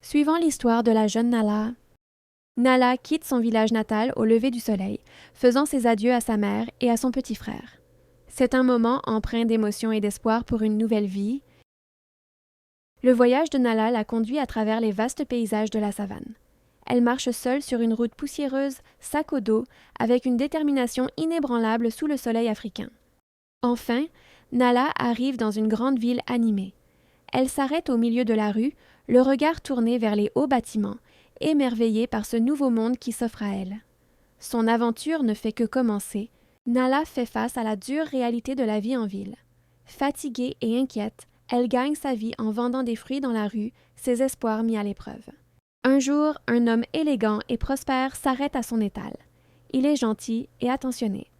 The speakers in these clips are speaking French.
Suivant l'histoire de la jeune Nala, Nala quitte son village natal au lever du soleil, faisant ses adieux à sa mère et à son petit frère. C'est un moment empreint d'émotion et d'espoir pour une nouvelle vie. Le voyage de Nala la conduit à travers les vastes paysages de la savane. Elle marche seule sur une route poussiéreuse, sac au dos, avec une détermination inébranlable sous le soleil africain. Enfin, Nala arrive dans une grande ville animée. Elle s'arrête au milieu de la rue, le regard tourné vers les hauts bâtiments, émerveillée par ce nouveau monde qui s'offre à elle. Son aventure ne fait que commencer. Nala fait face à la dure réalité de la vie en ville. Fatiguée et inquiète, elle gagne sa vie en vendant des fruits dans la rue, ses espoirs mis à l'épreuve. Un jour, un homme élégant et prospère s'arrête à son étal. Il est gentil et attentionné.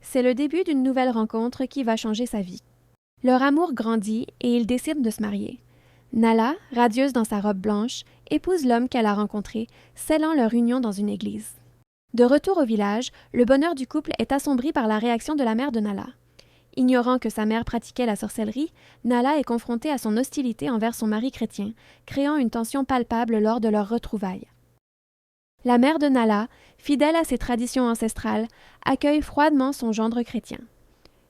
C'est le début d'une nouvelle rencontre qui va changer sa vie. Leur amour grandit et ils décident de se marier. Nala, radieuse dans sa robe blanche, épouse l'homme qu'elle a rencontré, scellant leur union dans une église. De retour au village, le bonheur du couple est assombri par la réaction de la mère de Nala. Ignorant que sa mère pratiquait la sorcellerie, Nala est confrontée à son hostilité envers son mari chrétien, créant une tension palpable lors de leurs retrouvailles. La mère de Nala, fidèle à ses traditions ancestrales, accueille froidement son gendre chrétien.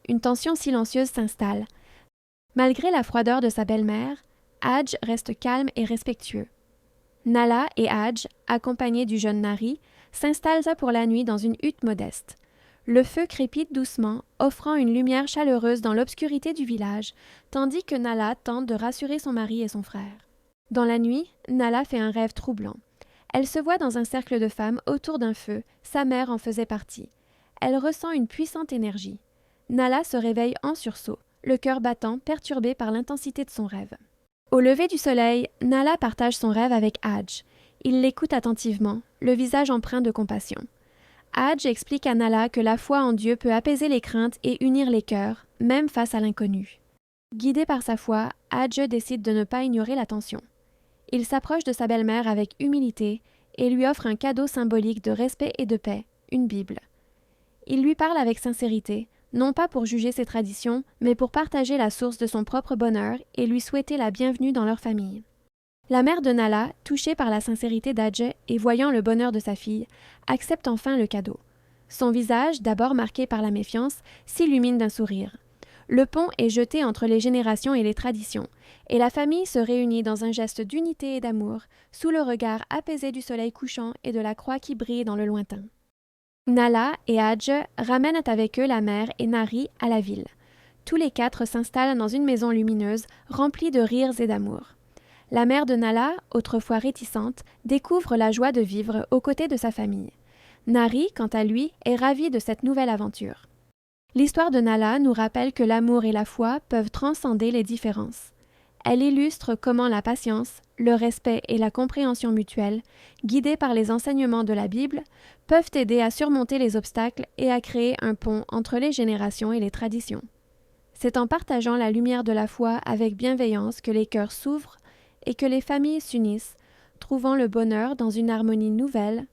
Une tension silencieuse s'installe. Malgré la froideur de sa belle-mère, Hadj reste calme et respectueux. Nala et Hadj, accompagnés du jeune Nari, s'installent pour la nuit dans une hutte modeste. Le feu crépite doucement, offrant une lumière chaleureuse dans l'obscurité du village, tandis que Nala tente de rassurer son mari et son frère. Dans la nuit, Nala fait un rêve troublant. Elle se voit dans un cercle de femmes autour d'un feu, sa mère en faisait partie. Elle ressent une puissante énergie. Nala se réveille en sursaut, le cœur battant, perturbé par l'intensité de son rêve. Au lever du soleil, Nala partage son rêve avec Hadj. Il l'écoute attentivement, le visage empreint de compassion. Hadj explique à Nala que la foi en Dieu peut apaiser les craintes et unir les cœurs, même face à l'inconnu. Guidé par sa foi, Hadj décide de ne pas ignorer la tension. Il s'approche de sa belle-mère avec humilité et lui offre un cadeau symbolique de respect et de paix, une Bible. Il lui parle avec sincérité, non pas pour juger ses traditions, mais pour partager la source de son propre bonheur et lui souhaiter la bienvenue dans leur famille. La mère de Nala, touchée par la sincérité d'Hadj et voyant le bonheur de sa fille, accepte enfin le cadeau. Son visage, d'abord marqué par la méfiance, s'illumine d'un sourire. Le pont est jeté entre les générations et les traditions, et la famille se réunit dans un geste d'unité et d'amour, sous le regard apaisé du soleil couchant et de la croix qui brille dans le lointain. Nala et Hadj ramènent avec eux la mère et Nari à la ville. Tous les quatre s'installent dans une maison lumineuse, remplie de rires et d'amour. La mère de Nala, autrefois réticente, découvre la joie de vivre aux côtés de sa famille. Nari, quant à lui, est ravi de cette nouvelle aventure. L'histoire de Nala nous rappelle que l'amour et la foi peuvent transcender les différences. Elle illustre comment la patience, le respect et la compréhension mutuelle, guidés par les enseignements de la Bible, peuvent aider à surmonter les obstacles et à créer un pont entre les générations et les traditions. C'est en partageant la lumière de la foi avec bienveillance que les cœurs s'ouvrent et que les familles s'unissent, trouvant le bonheur dans une harmonie nouvelle,